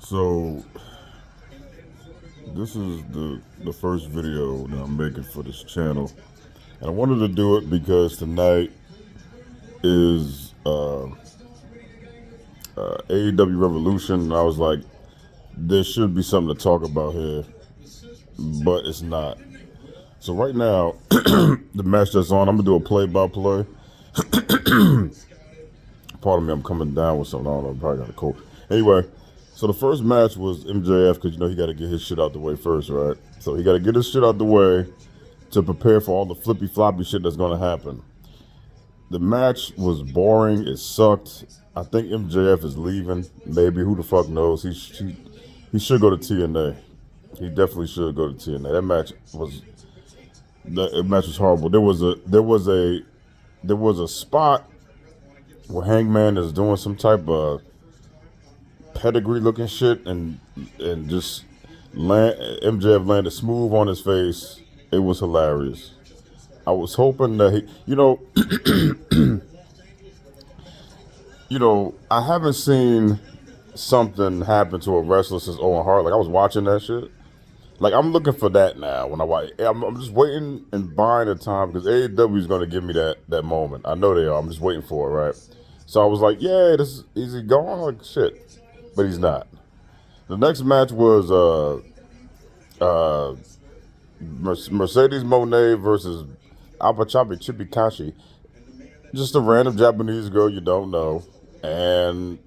So this is the first video that I'm making for this channel, and I wanted to do it because tonight is AEW Revolution, and I was like, there should be something to talk about here, but it's not. So right now, the match that's on, I'm gonna do a play-by-play. Pardon me, I'm coming down with something. I don't know, I probably got a cold. Anyway, so the first match was MJF because he got to get his shit out the way first, right? So he got to get his shit out the way to prepare for all the flippy floppy shit that's gonna happen. The match was boring. It sucked. I think MJF is leaving. Maybe, who the fuck knows? He should go to TNA. He definitely should go to TNA. That match was horrible. There was a spot where Hangman is doing some type of pedigree looking shit and just MJF landed smooth on his face. It was hilarious. I was hoping that I haven't seen something happen to a wrestler since Owen Hart. Like, I was watching that shit. Like, I'm looking for that now. When I watch, I'm just waiting and buying the time because AEW is going to give me that moment. I know they are. I'm just waiting for it, right? So I was like, yeah, is he gone? Like, shit. But he's not. The next match was Mercedes Moné versus Apachabi Chibikashi. Just a random Japanese girl you don't know. And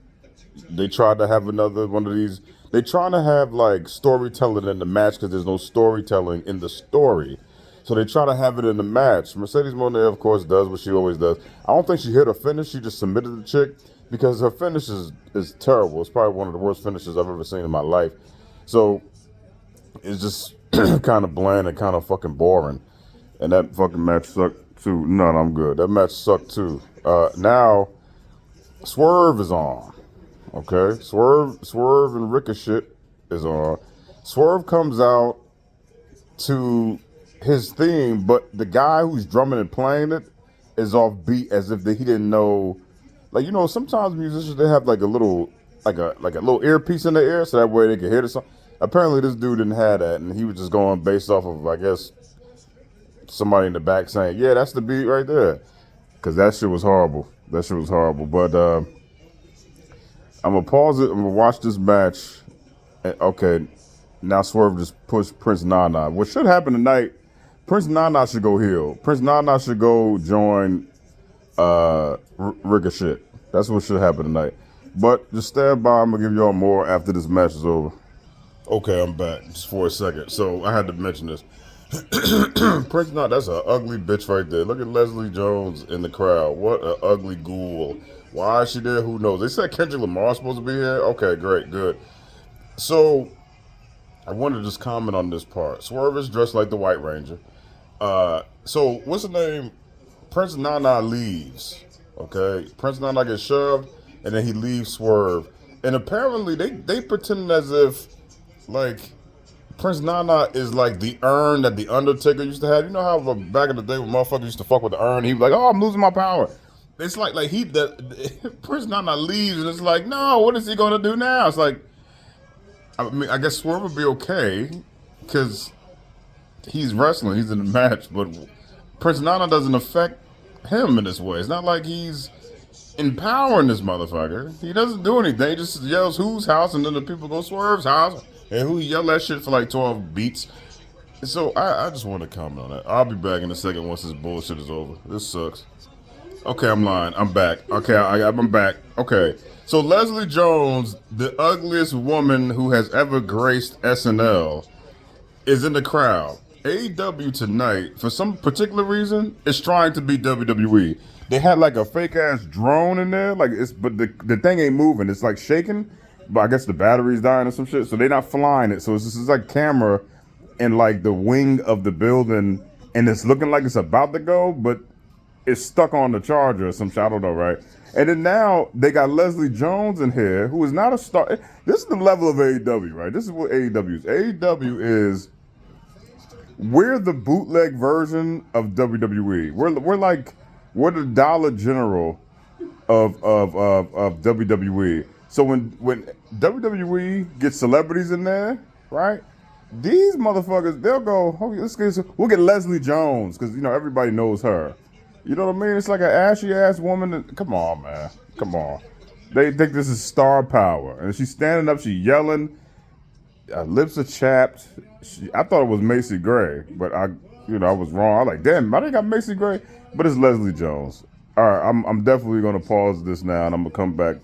they tried to have another one of these. They trying to have like storytelling in the match because there's no storytelling in the story. So they try to have it in the match. Mercedes Moné, of course, does what she always does. I don't think she hit her finish. She just submitted the chick because her finish is terrible. It's probably one of the worst finishes I've ever seen in my life. So it's just kind of bland and kind of fucking boring. And that fucking match sucked too. No, I'm good. That match sucked too. Now, Swerve is on. Okay? Swerve and Ricochet is on. Swerve comes out to his theme, but the guy who's drumming and playing it is off beat as if he didn't know. Like, sometimes musicians, they have like a little earpiece in their ear so that way they can hear the song. Apparently this dude didn't have that, and he was just going based off of, I guess, somebody in the back saying, yeah, that's the beat right there. Because that shit was horrible. But I'm going to pause it. I'm going to watch this match. And, okay, now Swerve just pushed Prince Nana. What should happen tonight, Prince Nana should go heel. Prince Nana should go join Ricochet. That's what should happen tonight. But just stand by. I'm going to give y'all more after this match is over. Okay, I'm back just for a second. So I had to mention this. Prince Nana, that's an ugly bitch right there. Look at Leslie Jones in the crowd. What an ugly ghoul. Why is she there? Who knows? They said Kendrick Lamar's supposed to be here. Okay, great, good. So I wanted to just comment on this part. Swerve is dressed like the White Ranger. So what's the name? Prince Nana leaves. Okay, Prince Nana gets shoved, and then he leaves Swerve. And apparently they pretend as if like Prince Nana is like the urn that the Undertaker used to have. You know how back in the day when motherfuckers used to fuck with the urn, he was like, "Oh, I'm losing my power." It's like Prince Nana leaves, and it's like, no, what is he gonna do now? It's like, I mean, I guess Swerve would be okay because he's wrestling, he's in the match, but Prince Nana doesn't affect him in this way. It's not like he's empowering this motherfucker. He doesn't do anything. He just yells whose house, and then the people go Swerve's house, and who yell that shit for like 12 beats. So I just want to comment on that. I'll be back in a second once this bullshit is over. This sucks. Okay, I'm lying. I'm back. Okay, I'm back. Okay, so Leslie Jones, the ugliest woman who has ever graced SNL, is in the crowd. AEW tonight, for some particular reason, is trying to be WWE. They had like a fake ass drone in there, but the thing ain't moving. It's like shaking, but I guess the battery's dying or some shit. So they're not flying it. So it's just like camera in like the wing of the building, and it's looking like it's about to go, but it's stuck on the charger or some shit. I don't know, right? And then now they got Leslie Jones in here, who is not a star. This is the level of AEW, right? This is what AEW is. AEW is, we're the bootleg version of WWE. We're the Dollar General of WWE. So when WWE gets celebrities in there, right? These motherfuckers, they'll go, oh, we'll get Leslie Jones, because, everybody knows her. You know what I mean? It's like an ashy-ass woman. Come on, man. Come on. They think this is star power. And she's standing up, she's yelling. Her lips are chapped. I thought it was Macy Gray, but I was wrong. I was like, damn, I didn't got Macy Gray. But it's Leslie Jones. All right, I'm definitely going to pause this now, and I'm going to come back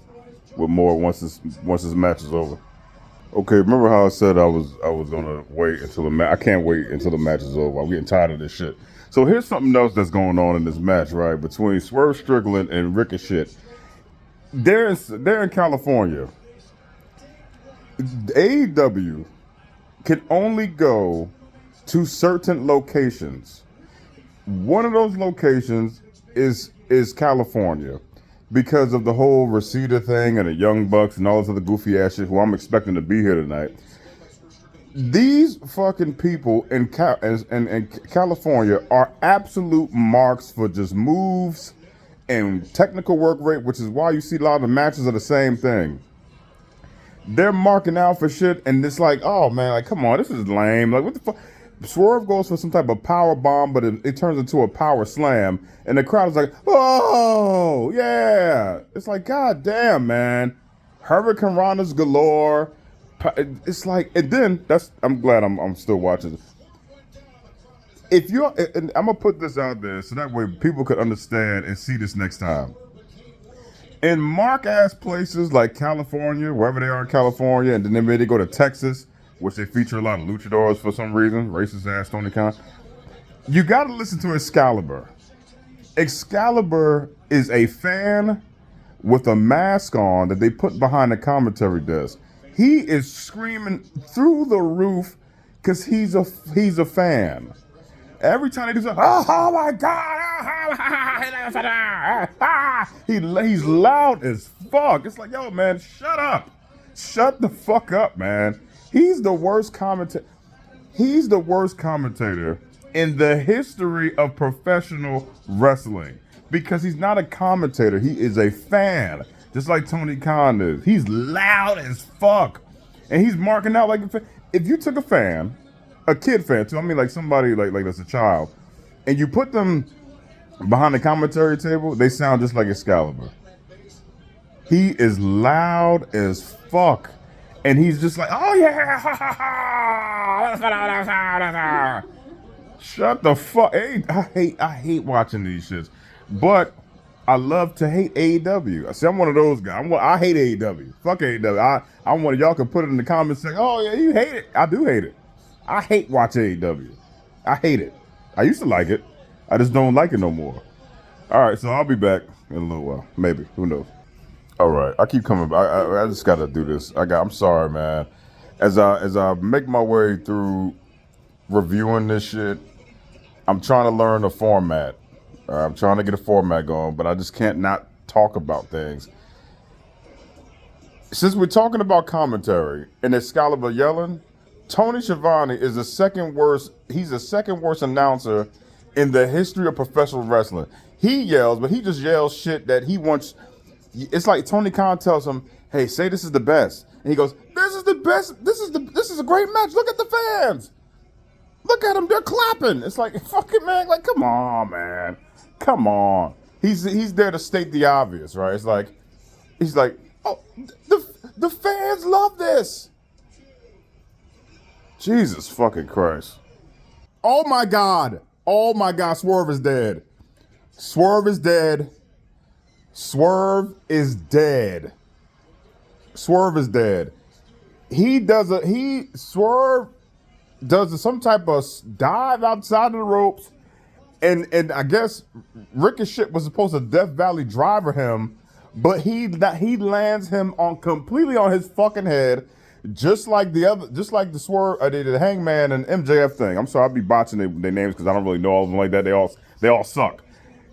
with more once this match is over. Okay, remember how I said I was gonna wait until the match? I can't wait until the match is over. I'm getting tired of this shit. So here's something else that's going on in this match, right? Between Swerve Strickland and Ricochet. They're in California. AEW can only go to certain locations. One of those locations is California, because of the whole Reseda thing and the Young Bucks and all this other goofy ass shit who I'm expecting to be here tonight. These fucking people in California are absolute marks for just moves and technical work rate, which is why you see a lot of the matches are the same thing. They're marking out for shit, and it's like, oh man, like, come on, this is lame. Like, what the fuck? Swerve goes for some type of power bomb, but it turns into a power slam, and the crowd is like, oh, yeah. It's like, god damn, man. Hurricane Ranas galore. It's like, and then, I'm glad I'm still watching. If you're, and I'm going to put this out there so that way people could understand and see this next time. In mark-ass places like California, wherever they are in California, and then maybe they go to Texas, which they feature a lot of luchadors for some reason, racist ass Tony Khan. You got to listen to Excalibur. Excalibur is a fan with a mask on that they put behind the commentary desk. He is screaming through the roof because he's a fan. Every time they do something, oh my God, he's loud as fuck. It's like, yo, man, shut up. Shut the fuck up, man. He's the worst commentator. He's the worst commentator in the history of professional wrestling, because he's not a commentator. He is a fan, just like Tony Khan is. He's loud as fuck, and he's marking out like if you took a fan, a kid fan too. I mean, like somebody like that's a child, and you put them behind the commentary table, they sound just like Excalibur. He is loud as fuck. And he's just like, oh yeah, shut the fuck. I hate watching these shits, but I love to hate AEW. See, I'm one of those guys. I hate AEW. Fuck AEW. I'm one of y'all can put it in the comments saying, oh yeah, you hate it. I do hate it. I hate watching AEW. I hate it. I used to like it. I just don't like it no more. All right, so I'll be back in a little while. Maybe. Who knows? All right, I keep coming back. I just got to do this. I'm sorry, man. As I make my way through reviewing this shit, I'm trying to learn a format. I'm trying to get a format going, but I just can't not talk about things. Since we're talking about commentary and Excalibur yelling, Tony Schiavone is the second worst. He's the second worst announcer in the history of professional wrestling. He yells, but he just yells shit that he wants. It's like Tony Khan tells him, hey, say this is the best. And he goes, this is the best. This is a great match. Look at the fans. Look at them. They're clapping. It's like, fucking man, like, come on, man. Come on. He's there to state the obvious, right? It's like, he's like, oh, the fans love this. Jesus fucking Christ. Oh my God. Oh my God. Swerve is dead. Swerve is dead. Swerve is dead. Swerve is dead. Swerve does some type of dive outside of the ropes, and I guess Ricochet was supposed to Death Valley driver him, but he lands him completely on his fucking head, just like the Swerve, the Hangman and MJF thing. I'm sorry, I'll be botching their names because I don't really know all of them like that. They all suck.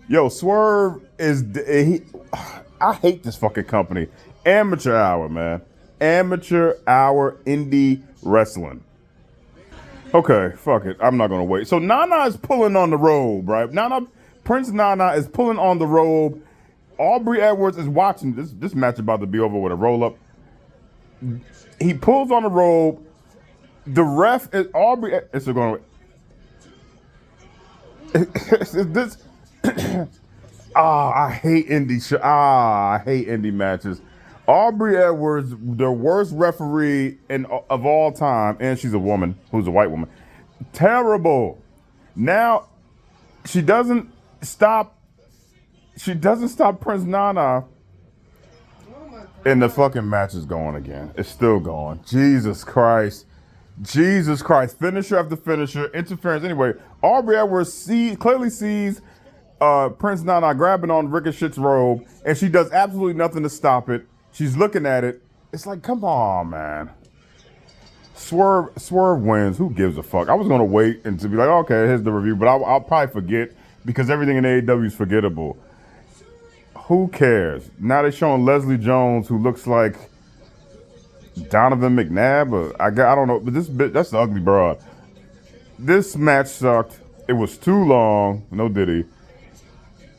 Yo, Swerve I hate this fucking company. Amateur Hour, man. Amateur Hour Indie Wrestling. Okay, fuck it. I'm not gonna wait. So Nana is pulling on the robe, right? Prince Nana is pulling on the robe. Aubrey Edwards is watching this match about to be over with a roll-up. He pulls on the robe. The ref is Aubrey. It's going. This. I hate indie. I hate indie matches. Aubrey Edwards, the worst referee of all time, and she's a woman who's a white woman. Terrible. Now she doesn't stop. She doesn't stop Prince Nana. And the fucking match is going again. It's still going. Jesus Christ. Jesus Christ. Finisher after finisher. Interference. Anyway, Aubrey Edwards clearly sees Prince Nana grabbing on Ricochet's robe, and she does absolutely nothing to stop it. She's looking at it. It's like, come on, man. Swerve wins. Who gives a fuck? I was going to wait and to be like, okay, here's the review, but I'll probably forget because everything in AEW is forgettable. Who cares? Now they're showing Leslie Jones, who looks like Donovan McNabb. Or I don't know, but that's the ugly broad. This match sucked. It was too long. No diddy.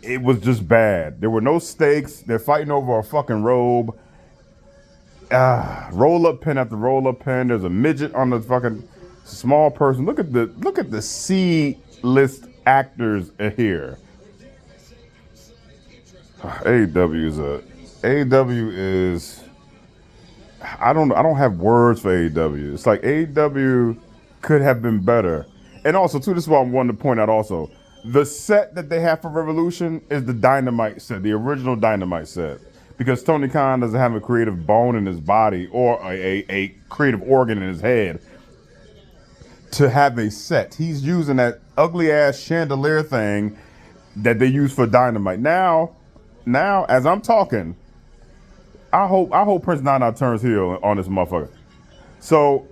It was just bad. There were no stakes. They're fighting over a fucking robe. Roll-up pin after roll-up pin. There's a midget on the fucking small person. Look at the C-list actors here. AEW is I don't have words for AEW. It's like AEW could have been better. And also too, this is what I wanted to point out also. The set that they have for Revolution is the Dynamite set, the original Dynamite set. Because Tony Khan doesn't have a creative bone in his body or a creative organ in his head to have a set. He's using that ugly ass chandelier thing that they use for Dynamite. Now, as I'm talking, I hope Prince Nana turns heel on this motherfucker. So,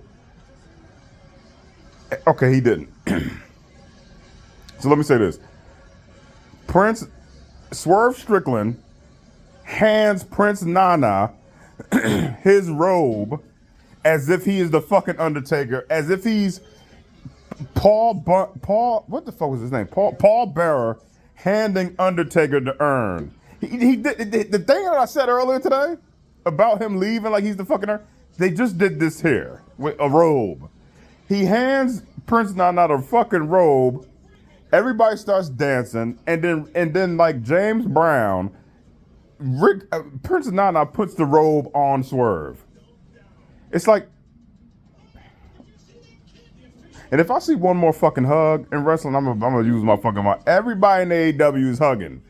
okay, he didn't. So let me say this. Swerve Strickland hands Prince Nana his robe as if he is the fucking Undertaker, as if he's Paul, what the fuck was his name? Paul Bearer handing Undertaker the urn. He did the thing that I said earlier today about him leaving like he's the fucking urn. They just did this here with a robe. He hands Prince Nana the fucking robe. Everybody starts dancing, and then like James Brown, Prince Nana puts the robe on Swerve. It's like, and if I see one more fucking hug in wrestling, I'm gonna use my fucking mouth. Everybody in AEW is hugging.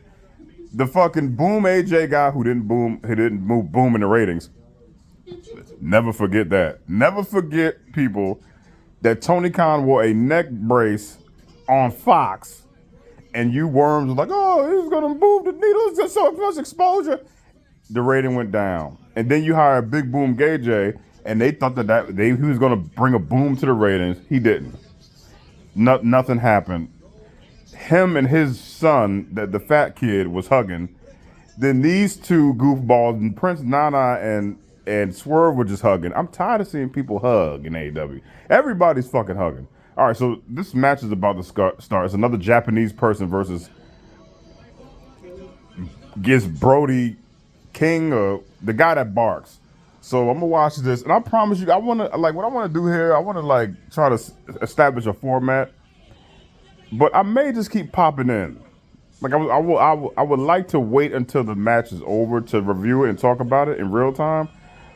The fucking Boom AJ guy who didn't move boom in the ratings. Never forget that. Never forget, people, that Tony Khan wore a neck brace on Fox, and you worms were like, oh, he's gonna move the needle, it's just so much exposure. The rating went down. And then you hire Big Boom Gay, and they thought he was gonna bring a boom to the ratings. He didn't. Nothing happened. Him and his son, the fat kid, was hugging. Then these two goofballs, and Prince Nana and Swerve, were just hugging. I'm tired of seeing people hug in AEW. Everybody's fucking hugging. All right, so this match is about to start. It's another Japanese person versus Brody King, or the guy that barks. So I'm gonna watch this, and I promise you, what I want to do here, I want to try to establish a format, but I may just keep popping in. Like I would like to wait until the match is over to review it and talk about it in real time,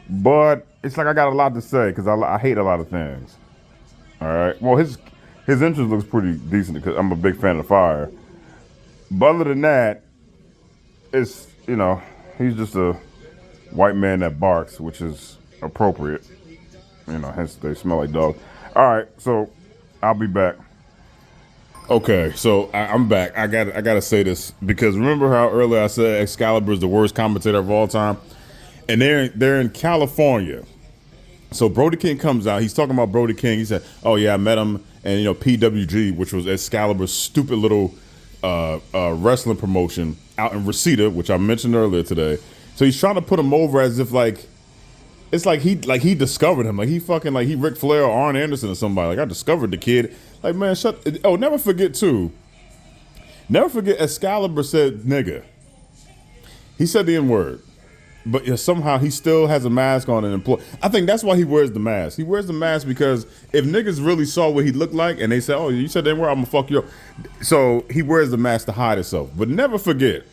but it's like I got a lot to say because I hate a lot of things. All right. Well, his entrance looks pretty decent because I'm a big fan of Fire. But other than that, it's, he's just a white man that barks, which is appropriate. Hence they smell like dogs. All right. So I'll be back. Okay. So I'm back. I gotta say this because remember how earlier I said Excalibur is the worst commentator of all time, and they're in California. So Brody King comes out. He's talking about Brody King. He said, "Oh yeah, I met him." And PWG, which was Excalibur's stupid little wrestling promotion out in Reseda, which I mentioned earlier today. So he's trying to put him over as if it's like he discovered him, like he Ric Flair or Arn Anderson or somebody. Like, I discovered the kid. Like, man, never forget Excalibur said nigga. He said the N-word. but somehow he still has a mask on and employ. I think that's why he wears the mask. He wears the mask because if niggas really saw what he looked like and they said, "Oh, you said they were, I'm gonna fuck you up," so he wears the mask to hide himself. But never forget,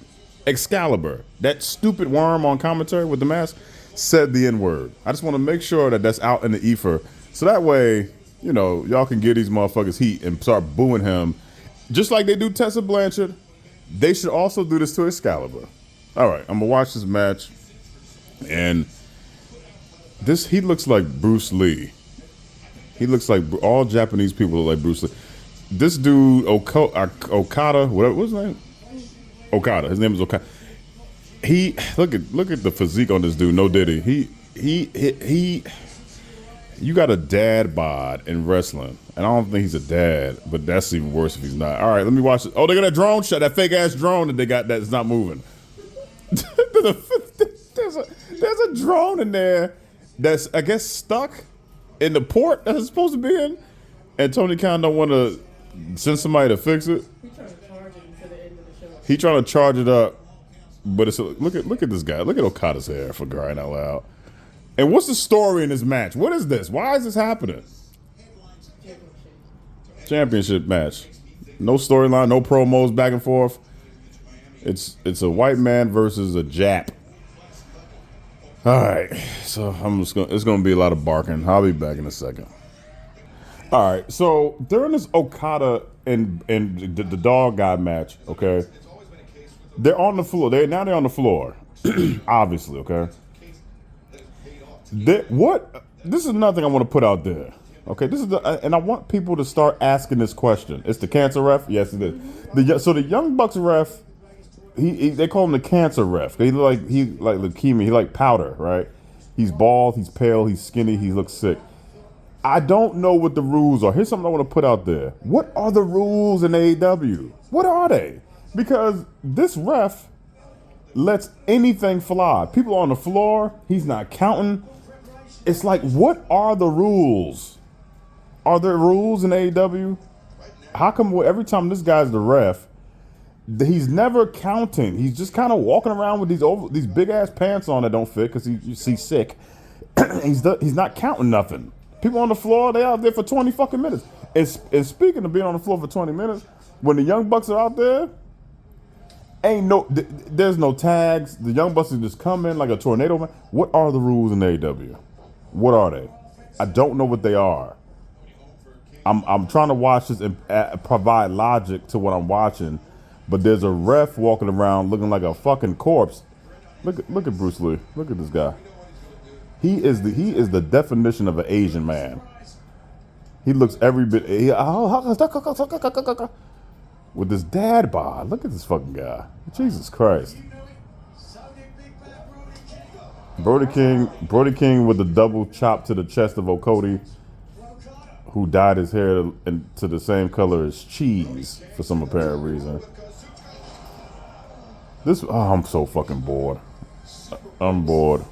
Excalibur, that stupid worm on commentary with the mask, said the N-word. I just want to make sure that that's out in the ether, so that way, y'all can give these motherfuckers heat and start booing him, just like they do Tessa Blanchard. They should also do this to Excalibur. All right, I'm gonna watch this match. And he looks like Bruce Lee. He looks like all Japanese people look like Bruce Lee. This dude, Okada, whatever, what's his name? Okada. His name is Okada. He look at the physique on this dude. No Diddy. He. You got a dad bod in wrestling, and I don't think he's a dad, but that's even worse if he's not. All right, let me watch it. Oh, they got that drone shot, that fake ass drone that they got that's not moving. There's a drone in there that's, I guess, stuck in the port that it's supposed to be in, and Tony Khan don't want to send somebody to fix it. He's trying to charge it to the end of the show. He trying to charge it up, but it's look at this guy. Look at Okada's hair, for crying out loud. And what's the story in this match? What is this? Why is this happening? Championship match. No storyline, no promos back and forth. It's a white man versus a Jap. All right, so it's gonna be a lot of barking. I'll be back in a second. All right, so during this Okada and the dog guy match, okay, they're on the floor. They're on the floor, obviously, okay. This is another thing I want to put out there. Okay, and I want people to start asking this question. It's the cancer ref. Yes, it is. So the Young Bucks ref. They call him the cancer ref. He like leukemia. He like powder, right? He's bald. He's pale. He's skinny. He looks sick. I don't know what the rules are. Here's something I want to put out there. What are the rules in AEW? What are they? Because this ref lets anything fly. People on the floor. He's not counting. It's like, what are the rules? Are there rules in AEW? How come every time this guy's the ref, he's never counting? He's just kind of walking around with these big ass pants on that don't fit because he's sick. he's not counting nothing. People on the floor, they out there for 20 fucking minutes. And speaking of being on the floor for 20 minutes, when the Young Bucks are out there, there's no tags. The Young Bucks just come in like a tornado. What are the rules in AEW? What are they? I don't know what they are. I'm trying to watch this and provide logic to what I'm watching, but there's a ref walking around looking like a fucking corpse. Look at Bruce Lee. Look at this guy. He is the definition of an Asian man. He looks every bit with this dad bod. Look at this fucking guy. Jesus Christ. Brody King with the double chop to the chest of Okada, who dyed his hair to the same color as cheese for some apparent reason. I'm so fucking bored. I'm bored.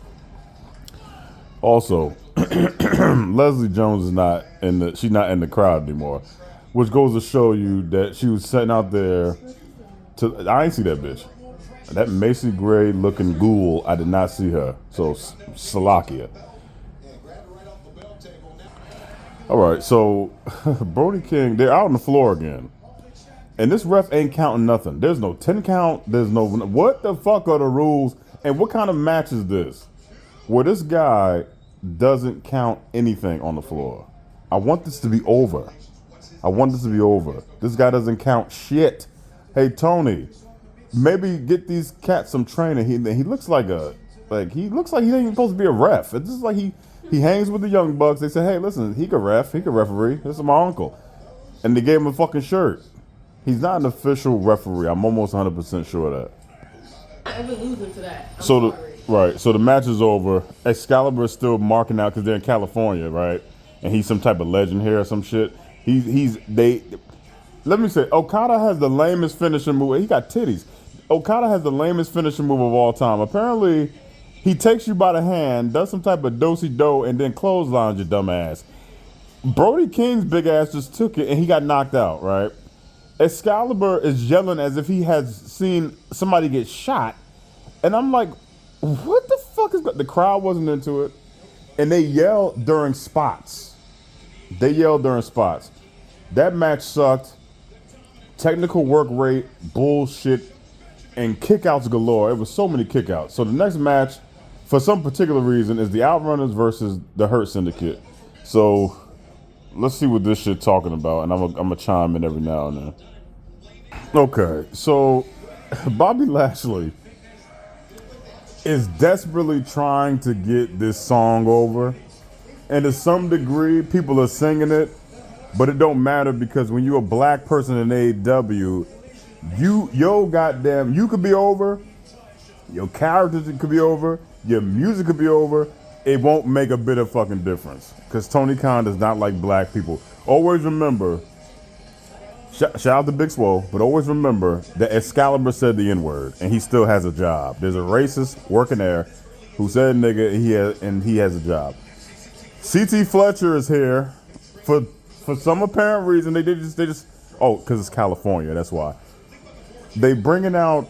Also, Leslie Jones she's not in the crowd anymore, which goes to show you that she was sitting out there I ain't see that bitch. That Macy Gray looking ghoul, I did not see her. So, Salakia. All right, so Brody King, they're out on the floor again. And this ref ain't counting nothing. There's no 10 count. There's no, what the fuck are the rules? And what kind of match is this? Where this guy doesn't count anything on the floor. I want this to be over. This guy doesn't count shit. Hey, Tony, maybe get these cats some training. He looks like he ain't even supposed to be a ref. It's just like he hangs with the Young Bucks. They say, hey, listen, he could referee. This is my uncle. And they gave him a fucking shirt. He's not an official referee. I'm almost 100% sure of that. Ever losing to that. So the match is over. Excalibur is still marking out because they're in California, right? And he's some type of legend here or some shit. Let me say, Okada has the lamest finishing move. He got titties. Okada has the lamest finishing move of all time. Apparently, he takes you by the hand, does some type of do-si-do, and then clotheslines your dumb ass. Brody King's big ass just took it, and he got knocked out, right? Excalibur is yelling as if he has seen somebody get shot. And I'm like, what the fuck fuck is the crowd wasn't into it, and they yelled during spots. That match sucked. Technical work rate, bullshit, and kickouts galore. It was so many kickouts. So the next match, for some particular reason, is the Outrunners versus the Hurt Syndicate. So let's see what this shit talking about, and I'm gonna chime in every now and then. Okay, so Bobby Lashley is desperately trying to get this song over, and to some degree, people are singing it, but it don't matter because when you're a black person in AEW, you could be over, your characters could be over, your music could be over. It won't make a bit of fucking difference because Tony Khan does not like black people. Always remember, shout out to Big Swole, but always remember that Excalibur said the N-word and he still has a job. There's a racist working there who said nigga and he has a job. CT Fletcher is here for some apparent reason. They just because it's California, that's why. They bringing out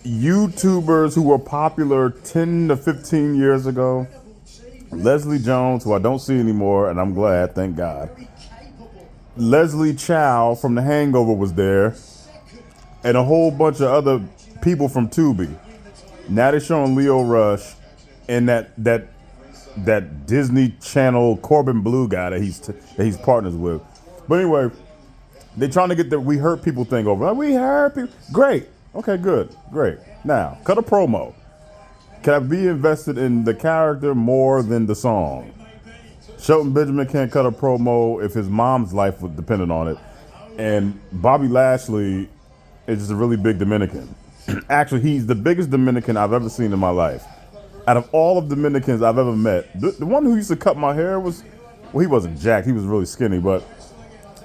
YouTubers who were popular 10 to 15 years ago. Leslie Jones, who I don't see anymore, and I'm glad, thank God. Leslie Chow from The Hangover was there, and a whole bunch of other people from Tubi. Now they're showing Leo Rush and that Disney Channel Corbin Blue guy that he's partners with. But anyway, they're trying to get the "we hurt people" thing over. Like, we hurt people. Great. Okay, good. Great. Now, cut a promo. Can I be invested in the character more than the song? Shelton Benjamin can't cut a promo if his mom's life was dependent on it. And Bobby Lashley is just a really big Dominican. Actually, he's the biggest Dominican I've ever seen in my life. Out of all of Dominicans I've ever met, the one who used to cut my hair he wasn't jacked. He was really skinny, but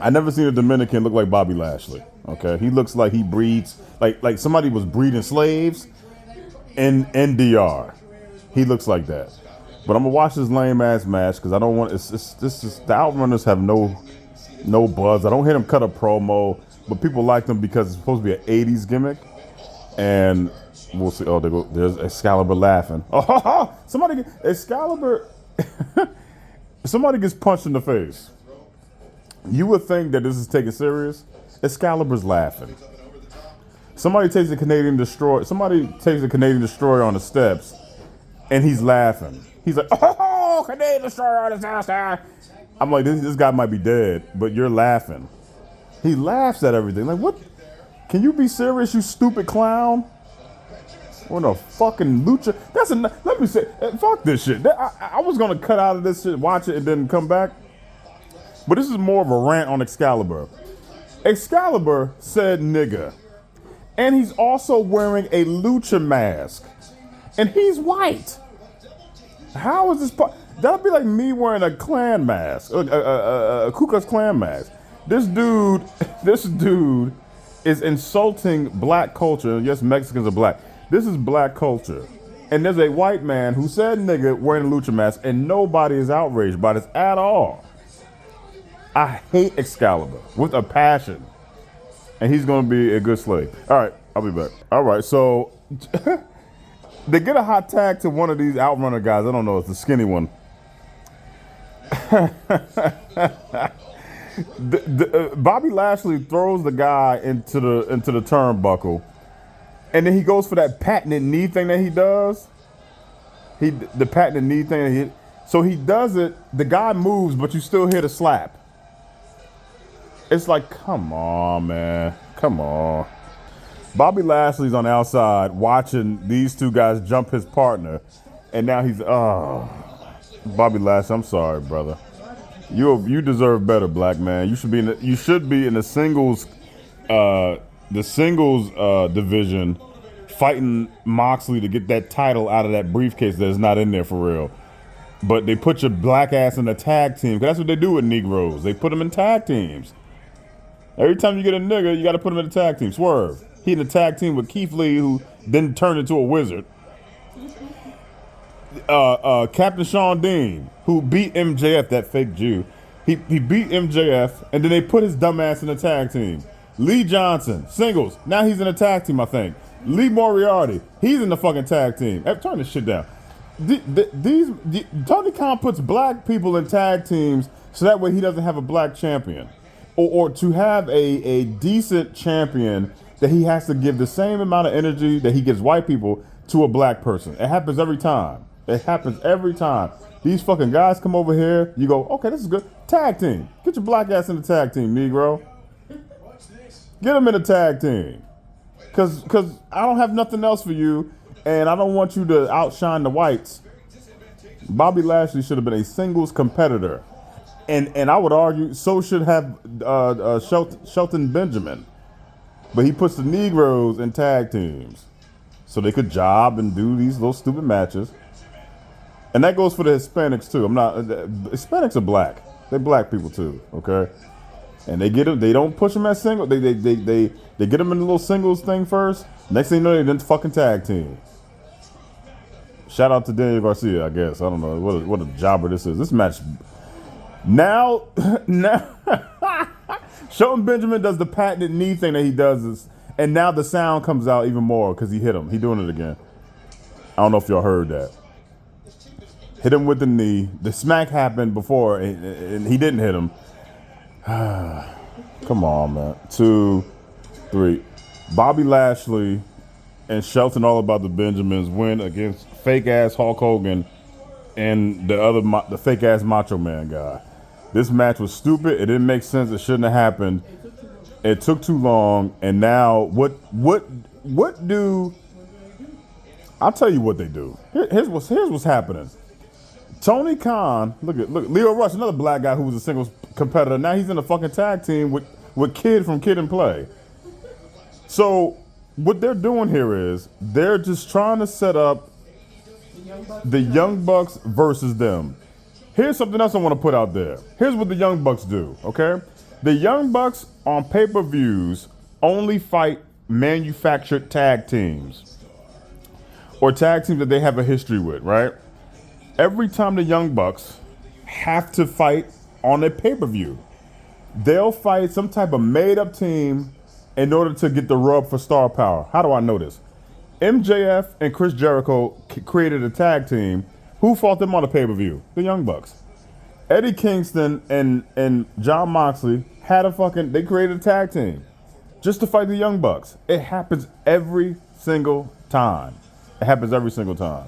I never seen a Dominican look like Bobby Lashley. Okay, he looks like he breeds like somebody was breeding slaves in NDR. He looks like that. But I'm gonna watch this lame ass match because I don't want. The Outrunners have no buzz. I don't hear them cut a promo, but people like them because it's supposed to be an '80s gimmick, and we'll see. Oh, there's Excalibur laughing. Oh, Excalibur. Somebody gets punched in the face. You would think that this is taken serious. Excalibur's laughing. Somebody takes a Canadian Destroyer on the steps, and he's laughing. He's like, "Oh, Canadian Destroyer on the steps." I'm like, this guy might be dead, but you're laughing. He laughs at everything. Like, what? Can you be serious, you stupid clown? What a fucking lucha. Let me say, fuck this shit. I was gonna cut out of this shit, watch it, and then come back. But this is more of a rant on Excalibur. Excalibur said nigga. And he's also wearing a lucha mask. And he's white. How is this that'd be like me wearing a Klan mask. A Ku Klux Klan mask. This dude is insulting black culture. Yes, Mexicans are black. This is black culture. And there's a white man who said nigga wearing a lucha mask, and nobody is outraged by this at all. I hate Excalibur with a passion. And he's going to be a good slave. All right, I'll be back. All right, so they get a hot tag to one of these Outrunner guys. I don't know, it's the skinny one. Bobby Lashley throws the guy into the turnbuckle, and then he goes for that patented knee thing that he does. The patented knee thing. So he does it. The guy moves, but you still hear the slap. It's like, come on, man. Come on. Bobby Lashley's on the outside watching these two guys jump his partner, and now Bobby Lashley, I'm sorry, brother. You deserve better, black man. You should be in the singles division, fighting Moxley to get that title out of that briefcase that is not in there for real. But they put your black ass in a tag team. 'Cause that's what they do with Negroes. They put them in tag teams. Every time you get a nigga, you got to put him in a tag team. Swerve. He in a tag team with Keith Lee, who then turned into a wizard. Captain Sean Dean, who beat MJF, that fake Jew. He beat MJF, and then they put his dumb ass in a tag team. Lee Johnson, singles. Now he's in a tag team, I think. Lee Moriarty, he's in the fucking tag team. Hey, turn this shit down. Tony Khan puts black people in tag teams so that way he doesn't have a black champion. Or to have a decent champion that he has to give the same amount of energy that he gives white people to a black person. It happens every time. It happens every time. These fucking guys come over here, you go, okay, this is good. Tag team. Get your black ass in the tag team, Negro. Get him in the tag team. Cause I don't have nothing else for you, and I don't want you to outshine the whites. Bobby Lashley should have been a singles competitor. And I would argue so should have Shelton Benjamin. But he puts the Negroes in tag teams so they could job and do these little stupid matches. And that goes for the Hispanics too. Hispanics are black. They're black people too, okay? And they get them, they don't push them as single. They get them in the little singles thing first. Next thing you know, they're in the fucking tag team. Shout out to Daniel Garcia, I guess. I don't know what a jobber this is. This match now Shelton Benjamin does the patented knee thing that he does, and now the sound comes out even more because he hit him. He doing it again. I don't know if y'all heard that. Hit him with the knee. The smack happened before, and he didn't hit him. Come on, man. 2, 3. Bobby Lashley and Shelton All About the Benjamins win against fake ass Hulk Hogan and the fake ass Macho Man guy. This match was stupid. It didn't make sense. It shouldn't have happened. It took too long. And now what do? I'll tell you what they do. Here's what's happening. Tony Khan, look, Leo Rush, another black guy who was a singles competitor. Now he's in a fucking tag team with Kid from Kid and Play. So what they're doing here is they're just trying to set up the Young Bucks versus them. Here's something else I want to put out there. Here's what the Young Bucks do, okay? The Young Bucks on pay-per-views only fight manufactured tag teams or tag teams that they have a history with, right? Every time the Young Bucks have to fight on a pay-per-view, they'll fight some type of made-up team in order to get the rub for star power. How do I know this? MJF and Chris Jericho created a tag team. Who fought them on the pay-per-view? The Young Bucks. Eddie Kingston and John Moxley they created a tag team just to fight the Young Bucks. It happens every single time. It happens every single time.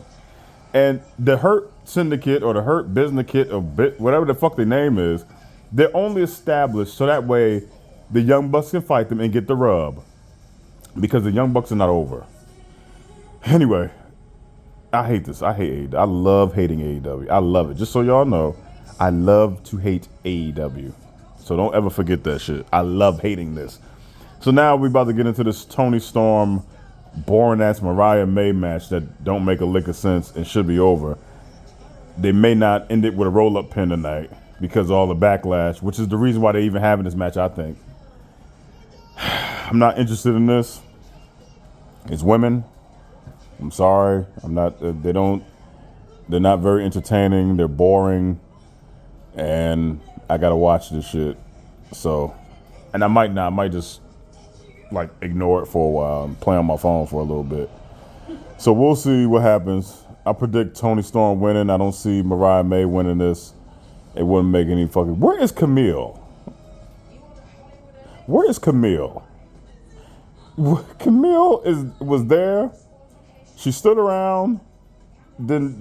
And the Hurt Syndicate or the Hurt Business or whatever the fuck their name is, they're only established so that way the Young Bucks can fight them and get the rub. Because the Young Bucks are not over. Anyway, I hate this. I hate AEW. I love hating AEW. I love it. Just so y'all know, I love to hate AEW. So don't ever forget that shit. I love hating this. So now we're about to get into this Tony Storm boring ass Mariah May match that don't make a lick of sense and should be over. They may not end it with a roll-up pin tonight because of all the backlash, which is the reason why they're even having this match, I think. I'm not interested in this. It's women. I'm sorry. I'm not. They're not very entertaining. They're boring, and I gotta watch this shit. So, and I might just like ignore it for a while and play on my phone for a little bit. So we'll see what happens. I predict Tony Storm winning. I don't see Mariah May winning this. It wouldn't make any fucking. Where is Camille? Where is Camille? Camille was there. She stood around. Then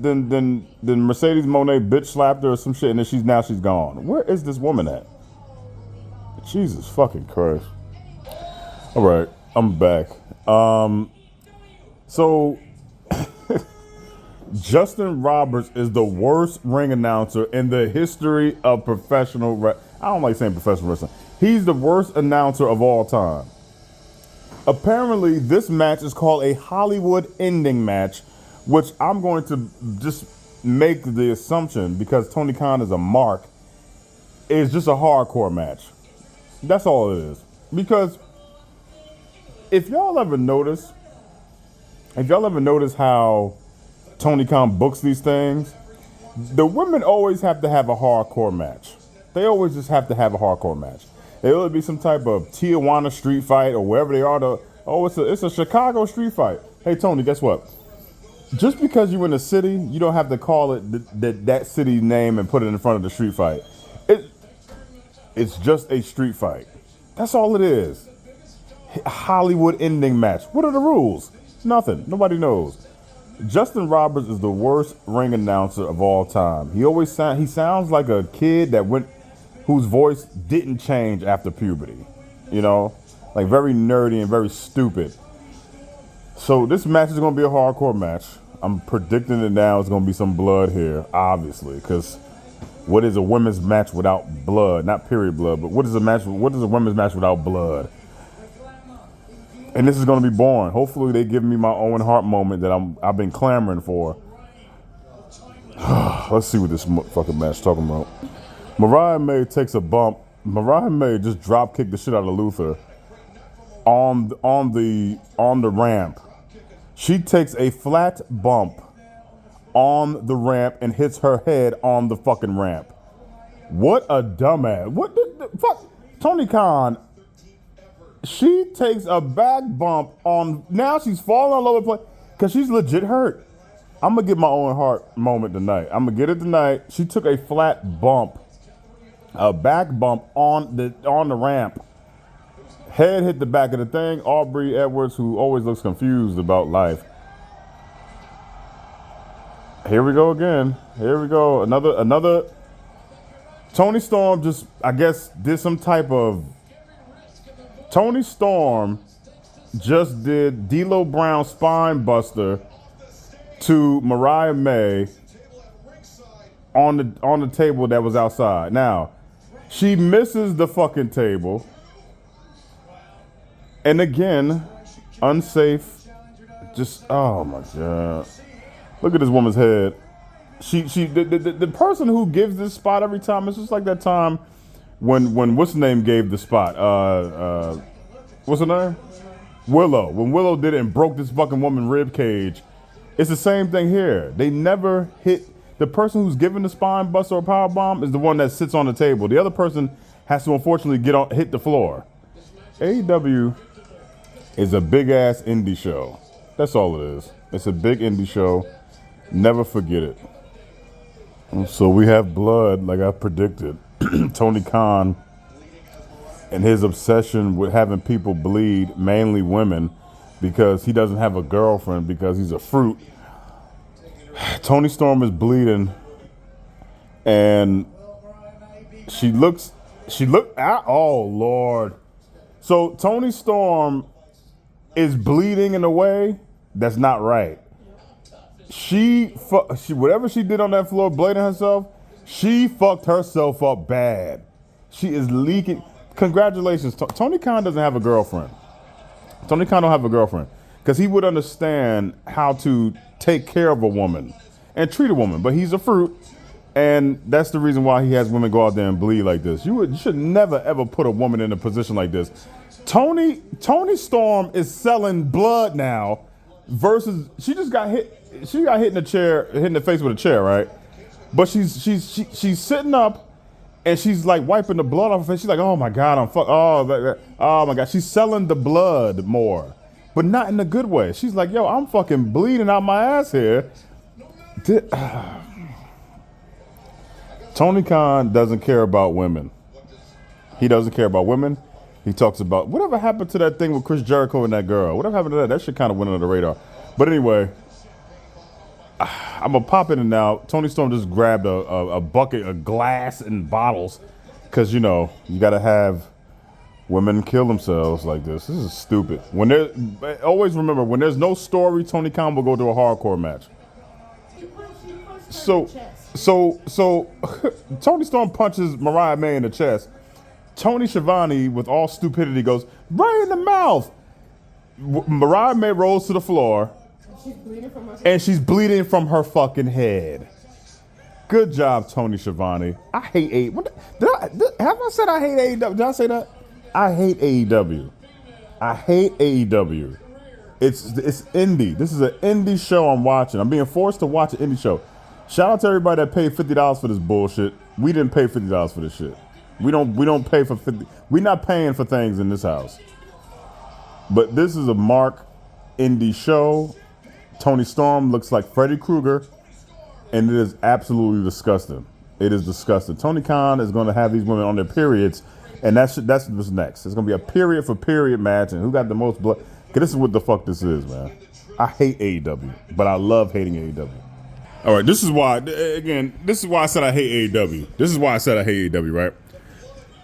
Mercedes Moné bitch slapped her or some shit, and then she's gone. Where is this woman at? Jesus fucking Christ. All right, I'm back. So Justin Roberts is the worst ring announcer in the history of professional I don't like saying professional wrestling. He's the worst announcer of all time. Apparently, this match is called a Hollywood ending match, which I'm going to just make the assumption, because Tony Khan is a mark, is just a hardcore match. That's all it is. Because if y'all ever notice how Tony Khan books these things, the women always have to have a hardcore match. They always just have to have a hardcore match. It'll be some type of Tijuana street fight or wherever they are. Oh, it's a Chicago street fight. Hey Tony, guess what? Just because you're in a city, you don't have to call it that city name and put it in front of the street fight. It it's just a street fight. That's all it is. A Hollywood ending match. What are the rules? Nothing. Nobody knows. Justin Roberts is the worst ring announcer of all time. He sounds like a kid whose voice didn't change after puberty. You know, like very nerdy and very stupid. So this match is going to be a hardcore match. I'm predicting it now. It's going to be some blood here, obviously, because what is a women's match without blood? Not period blood, but what is a women's match without blood? And this is going to be boring. Hopefully they give me my Owen Hart moment that I've been clamoring for. Let's see what this fucking match is talking about. Mariah May takes a bump. Mariah May just drop kicked the shit out of Luther on the ramp. She takes a flat bump on the ramp and hits her head on the fucking ramp. What a dumbass. What the fuck? Tony Khan. She takes a back bump on. Now she's falling all over the place because she's legit hurt. I'm gonna get my Owen Hart moment tonight. I'm gonna get it tonight. She took a flat bump, a back bump on the ramp. Head hit the back of the thing. Aubrey Edwards, who always looks confused about life. Here we go again. Here we go. Another. Tony Storm just, I guess, did some type of. Tony Storm just did D'Lo Brown spine buster to Mariah May on the table that was outside. Now, she misses the fucking table. And again, unsafe. Just, oh my God. Look at this woman's head. The person who gives this spot every time, it's just like that time when what's her name gave the spot? What's her name? Willow. When Willow did it and broke this fucking woman rib cage. It's the same thing here. They never hit the person who's giving the spine buster or power bomb is the one that sits on the table. The other person has to unfortunately hit the floor. AEW is a big ass indie show. That's all it is. It's a big indie show. Never forget it. So we have blood, like I predicted. Tony Khan and his obsession with having people bleed, mainly women, because he doesn't have a girlfriend because he's a fruit. Tony Storm is bleeding, and she looked out. Oh Lord! So Tony Storm is bleeding in a way that's not right. She whatever she did on that floor, blading herself, she fucked herself up bad. She is leaking. Congratulations, Tony Khan doesn't have a girlfriend. Tony Khan don't have a girlfriend because he would understand how to take care of a woman and treat a woman. But he's a fruit, and that's the reason why he has women go out there and bleed like this. You should never ever put a woman in a position like this. Tony Storm is selling blood now. Versus, she just got hit. She got hit in the chair, hit in the face with a chair, right? But she's sitting up, and she's like wiping the blood off her face. She's like, oh my God, oh my God. She's selling the blood more, but not in a good way. She's like, yo, I'm fucking bleeding out my ass here. Tony Khan doesn't care about women. He doesn't care about women. He talks about whatever happened to that thing with Chris Jericho and that girl. Whatever happened to that? That shit kind of went under the radar. But anyway, I'm going to pop in and out. Tony Storm just grabbed a bucket of glass and bottles because, you know, you got to have women kill themselves like this. This is stupid. Always remember, when there's no story, Tony Khan will go to a hardcore match. So Tony Storm punches Mariah May in the chest. Tony Schiavone, with all stupidity, goes right in the mouth. Mariah May rolls to the floor. She's bleeding from her fucking head. Good job, Tony Schiavone. I hate AEW. Have I said I hate AEW? Did I say that? I hate AEW. I hate AEW. It's indie. This is an indie show I'm watching. I'm being forced to watch an indie show. Shout out to everybody that paid $50 for this bullshit. We didn't pay $50 for this shit. We don't pay for 50. We're not paying for things in this house. But this is a Mark Indy show. Tony Storm looks like Freddy Krueger, and it is absolutely disgusting. It is disgusting. Tony Khan is going to have these women on their periods, and that's what's next. It's going to be a period for period match, and who got the most blood? Because this is what the fuck this is, man. I hate AEW, but I love hating AEW. All right, this is why, again, this is why I said I hate AEW. This is why I said I hate AEW, right?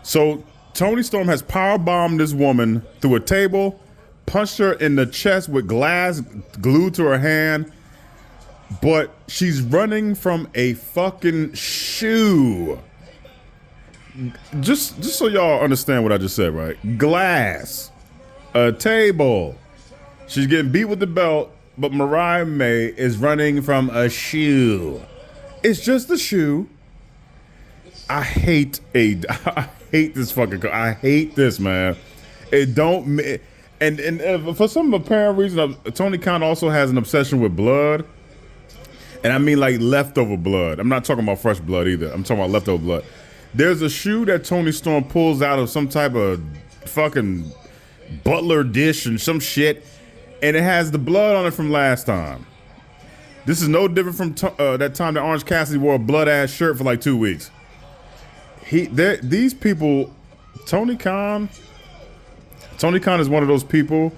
So Tony Storm has powerbombed this woman through a table, punched her in the chest with glass glued to her hand, but she's running from a fucking shoe. Just so y'all understand what I just said, right? Glass, a table. She's getting beat with the belt, but Mariah May is running from a shoe. It's just a shoe. I hate this fucking. I hate this, man. It don't. And for some apparent reason, Tony Khan also has an obsession with blood, and I mean like leftover blood. I'm not talking about fresh blood either. I'm talking about leftover blood. There's a shoe that Tony Storm pulls out of some type of fucking butler dish and some shit, and it has the blood on it from last time. This is no different from that time that Orange Cassidy wore a blood ass shirt for like 2 weeks. These people, Tony Khan is one of those people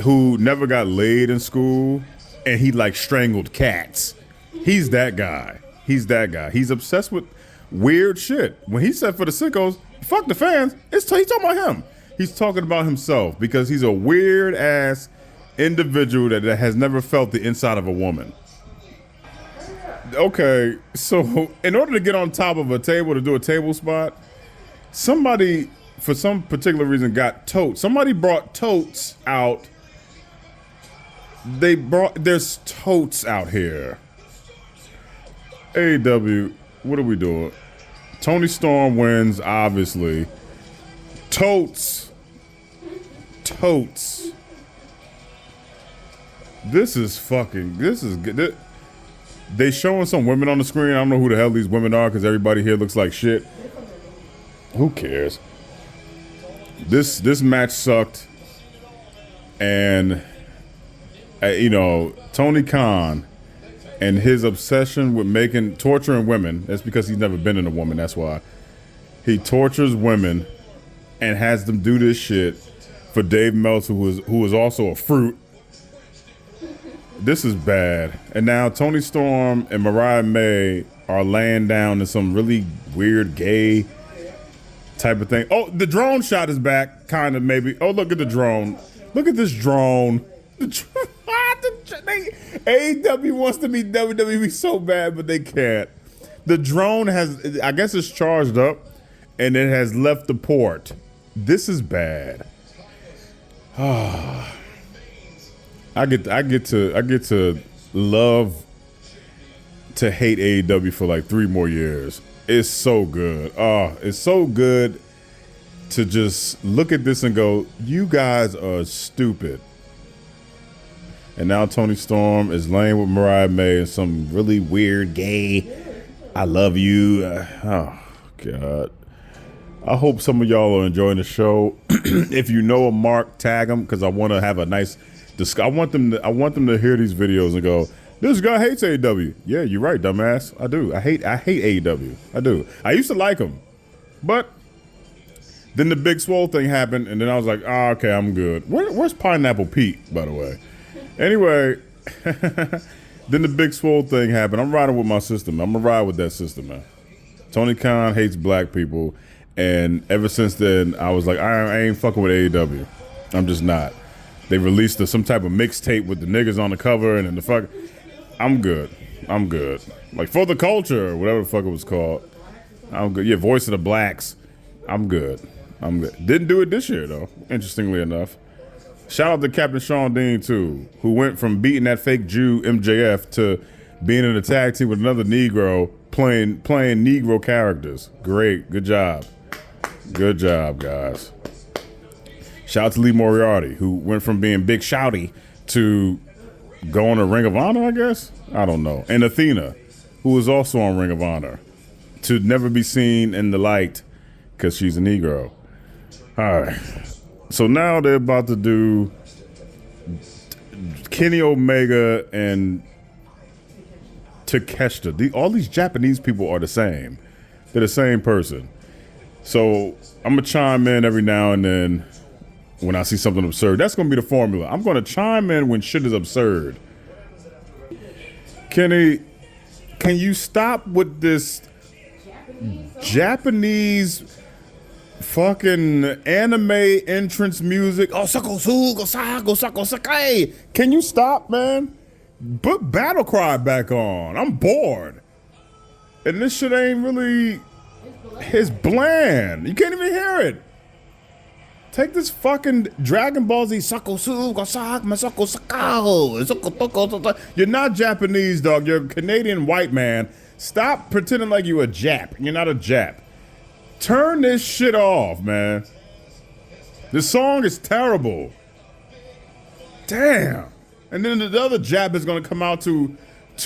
who never got laid in school, and he like strangled cats. He's that guy. He's obsessed with weird shit. When he said for the sickos, fuck the fans, he's talking about him. He's talking about himself because he's a weird ass individual that has never felt the inside of a woman. Okay, so in order to get on top of a table to do a table spot, somebody, for some particular reason, got totes. Somebody brought totes out. There's totes out here. AEW, what are we doing? Tony Storm wins, obviously. Totes. This is good. They showing some women on the screen. I don't know who the hell these women are because everybody here looks like shit. Who cares? This match sucked. And, Tony Khan and his obsession with torturing women, that's because he's never been in a woman, that's why. He tortures women and has them do this shit for Dave Meltzer, who is also a fruit. This is bad. And now Tony Storm and Mariah May are laying down in some really weird gay type of thing. Oh, the drone shot is back, kind of maybe. Oh, look at the drone. Look at this drone. AEW wants to be WWE so bad, but they can't. The drone I guess it's charged up, and it has left the port. This is bad. I get to love to hate AEW for like 3 more years. It's so good. It's so good to just look at this and go, you guys are stupid. And now Tony Storm is laying with Mariah May and some really weird gay, I love you. Oh, God. I hope some of y'all are enjoying the show. If you know a Mark, tag him, because I want to have a nice I want them to hear these videos and go, this guy hates AEW. Yeah, you're right, dumbass. I do. I hate AEW. I do. I used to like him, but then the Big Swole thing happened, and then I was like, okay, I'm good. Where's Pineapple Pete, by the way? Anyway, then the Big Swole thing happened. I'm riding with my system. I'm gonna ride with that system, man. Tony Khan hates black people, and ever since then, I was like, I ain't fucking with AEW. I'm just not. They released some type of mixtape with the niggas on the cover and then the fuck. I'm good. Like For the Culture or whatever the fuck it was called. I'm good. Yeah, Voice of the Blacks. I'm good. Didn't do it this year though, interestingly enough. Shout out to Captain Sean Dean too, who went from beating that fake Jew MJF to being in a tag team with another Negro playing Negro characters. Great. Good job. Good job, guys. Shout out to Lee Moriarty, who went from being Big Shouty to going to Ring of Honor, I guess? I don't know. And Athena, who was also on Ring of Honor, to never be seen in the light because she's a Negro. All right. So now they're about to do Kenny Omega and Takeshita. All these Japanese people are the same. They're the same person. So I'm gonna chime in every now and then when I see something absurd. That's gonna be the formula. I'm gonna chime in when shit is absurd. Kenny, can you stop with this Japanese fucking anime entrance music? Oh, sako su, go sa, go sako sakai. Can you stop, man? Put Battle Cry back on. I'm bored. And this shit ain't really. It's bland. You can't even hear it. Take this fucking Dragon Ball Z sako su, go sa, masako sakao. You're not Japanese, dog. You're a Canadian white man. Stop pretending like you a Jap. You're not a Jap. Turn this shit off, man. This song is terrible. Damn. And then the other Jap is gonna come out to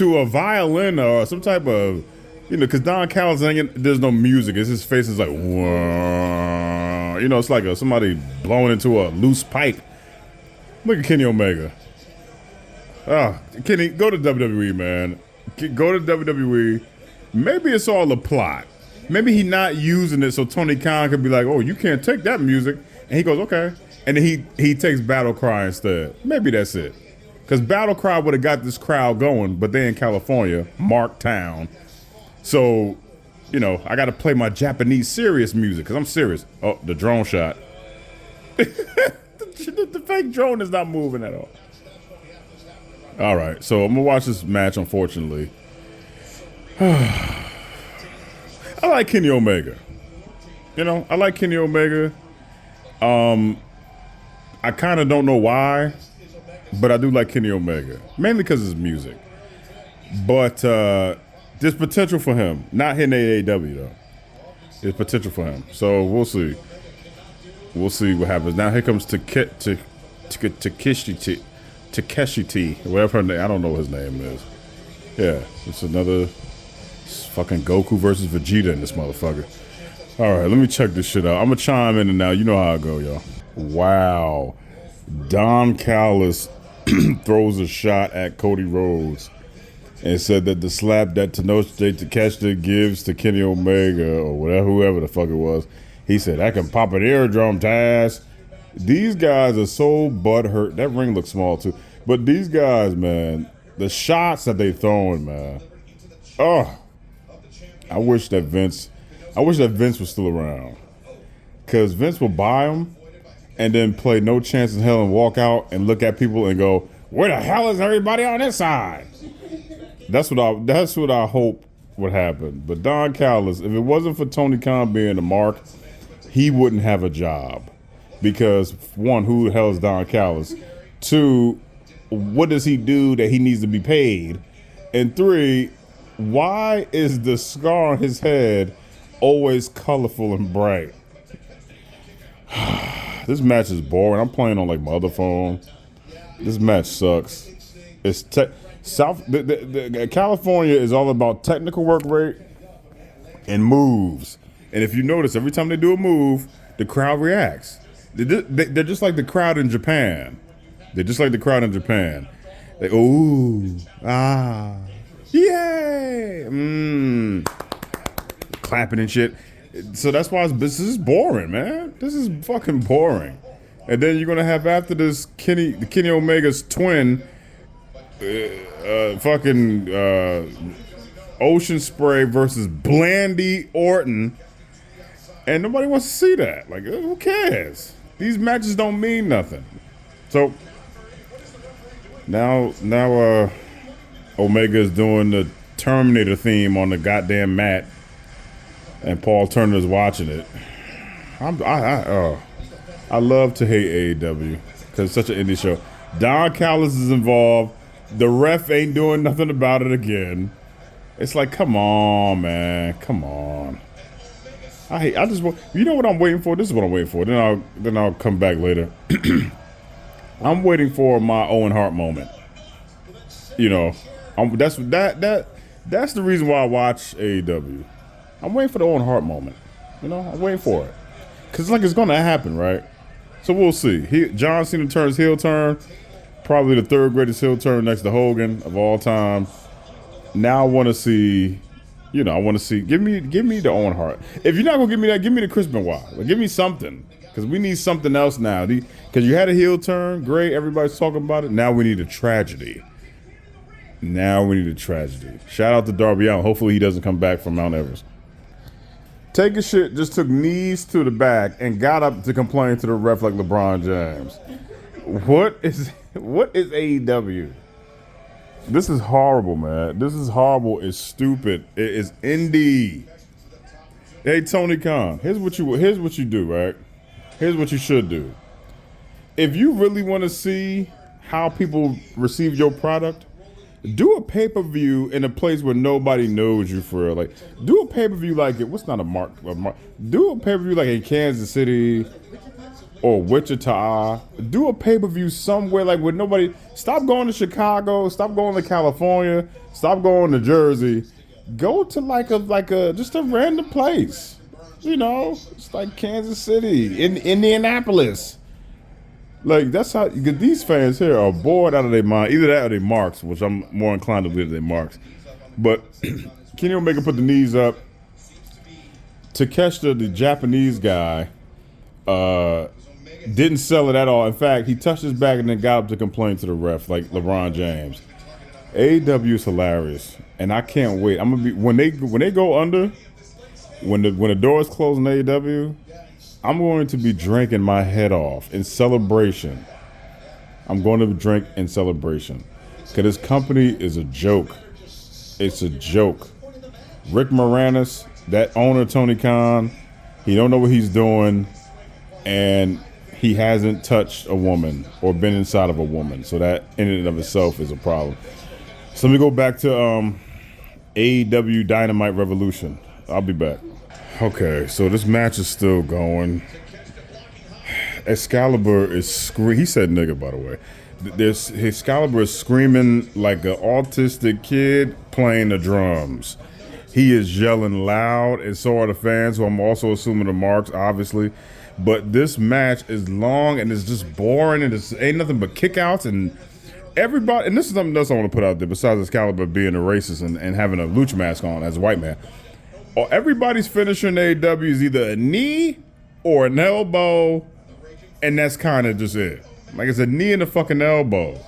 a violin or some type of, because Don Callis there's no music. It's his face is like, whoa. It's like somebody blowing into a loose pipe. Look at Kenny Omega. Kenny, go to WWE, man. Go to WWE. Maybe it's all a plot. Maybe he not using it so Tony Khan could be like, oh, you can't take that music. And he goes, okay. And then he takes Battle Cry instead. Maybe that's it. Because Battle Cry would have got this crowd going, but they in California, Marktown. So, I got to play my Japanese serious music because I'm serious. Oh, the drone shot. the fake drone is not moving at all. All right, so I'm going to watch this match, unfortunately. I like Kenny Omega. I like Kenny Omega. I kind of don't know why, but I do like Kenny Omega. Mainly because of his music. But there's potential for him. Not hitting AEW, though. There's potential for him. So we'll see. We'll see what happens. Now here comes Takeshi T, whatever her name. I don't know what his name is. Yeah, it's another fucking Goku versus Vegeta in this motherfucker. All right, let me check this shit out. I'm gonna chime in and now. You know how I go, y'all. Wow. Don Callis throws a shot at Cody Rhodes and said that the slap that Tenoch Takeshita gives to Kenny Omega or whatever, whoever the fuck it was, he said, I can pop an eardrum, Taz. These guys are so butthurt. That ring looks small too. But these guys, man, the shots that they throwing, man. Oh, I wish that Vince was still around. Because Vince will buy them and then play no chance in hell and walk out and look at people and go, where the hell is everybody on this side? That's what I hope would happen. But Don Callis, if it wasn't for Tony Khan being the mark, he wouldn't have a job. Because one, who the hell is Don Callis? Two, what does he do that he needs to be paid? And three, why is the scar on his head always colorful and bright? This match is boring. I'm playing on like my other phone. This match sucks. It's California is all about technical work rate and moves. And if you notice, every time they do a move, the crowd reacts. They're just like the crowd in Japan. They're just like the crowd in Japan. They ooh, ah, yay, clapping and shit. So that's why this is boring, man. This is fucking boring. And then you're gonna have after this Kenny Omega's twin, Ocean Spray versus Blandy Orton, and nobody wants to see that. Like, who cares? These matches don't mean nothing. So now Omega is doing the Terminator theme on the goddamn mat, and Paul Turner's watching it. I love to hate AEW because it's such an indie show. Don Callis is involved. The ref ain't doing nothing about it again. It's like, come on, man, come on. I just want. You know what I'm waiting for? This is what I'm waiting for. Then I'll come back later. I'm waiting for my Owen Hart moment. That's the reason why I watch AEW. I'm waiting for the Owen Hart moment. I'm waiting for it. Cause it's gonna happen, right? So we'll see. John Cena turns heel turn, probably the third greatest heel turn next to Hogan of all time. Now I want to see, give me the Owen Hart. If you're not gonna give me that, give me the Chris Benoit. Like, give me something, because we need something else now. Because you had a heel turn, great, everybody's talking about it. Now we need a tragedy. Shout out to Darby Allin. Hopefully he doesn't come back from Mount Everest. Take a shit, just took knees to the back and got up to complain to the ref like LeBron James. What is AEW? This is horrible, man. This is horrible. It's stupid. It is indy. Hey, Tony Khan, here's what you do, right? Here's what you should do. If you really want to see how people receive your product, do a pay-per-view in a place where nobody knows you for real. Like, do a pay-per-view like it. What's not a mark? Do a pay-per-view like in Kansas City or Wichita. Do a pay-per-view somewhere like where nobody. Stop going to Chicago. Stop going to California. Stop going to Jersey. Go to like a just a random place. It's like Kansas City, Indianapolis. Like, that's how these fans here are bored out of their mind. Either that or they marks, which I'm more inclined to believe they marks. But Kenny Omega put the knees up. Takeshita, the Japanese guy, didn't sell it at all. In fact, he touched his back and then got up to complain to the ref like LeBron James. AEW is hilarious, and I can't wait. I'm gonna be when they go under, when the doors close in AEW. I'm going to be drinking my head off in celebration. I'm going to drink in celebration. Because this company is a joke. It's a joke. Rick Moranis, that owner, Tony Khan, he don't know what he's doing. And he hasn't touched a woman or been inside of a woman. So that in and of itself is a problem. So let me go back to AEW Dynamite Revolution. I'll be back. Okay, so this match is still going. Excalibur is screaming. He said nigga, by the way. Excalibur is screaming like an autistic kid playing the drums. He is yelling loud, and so are the fans, who I'm also assuming the marks, obviously. But this match is long, and it's just boring, and it ain't nothing but kickouts, and everybody. And this is something else I want to put out there, besides Excalibur being a racist and having a lucha mask on as a white man. Everybody's finisher in AEW is either a knee or an elbow, and that's kind of just it. Like, it's a knee and a fucking elbow.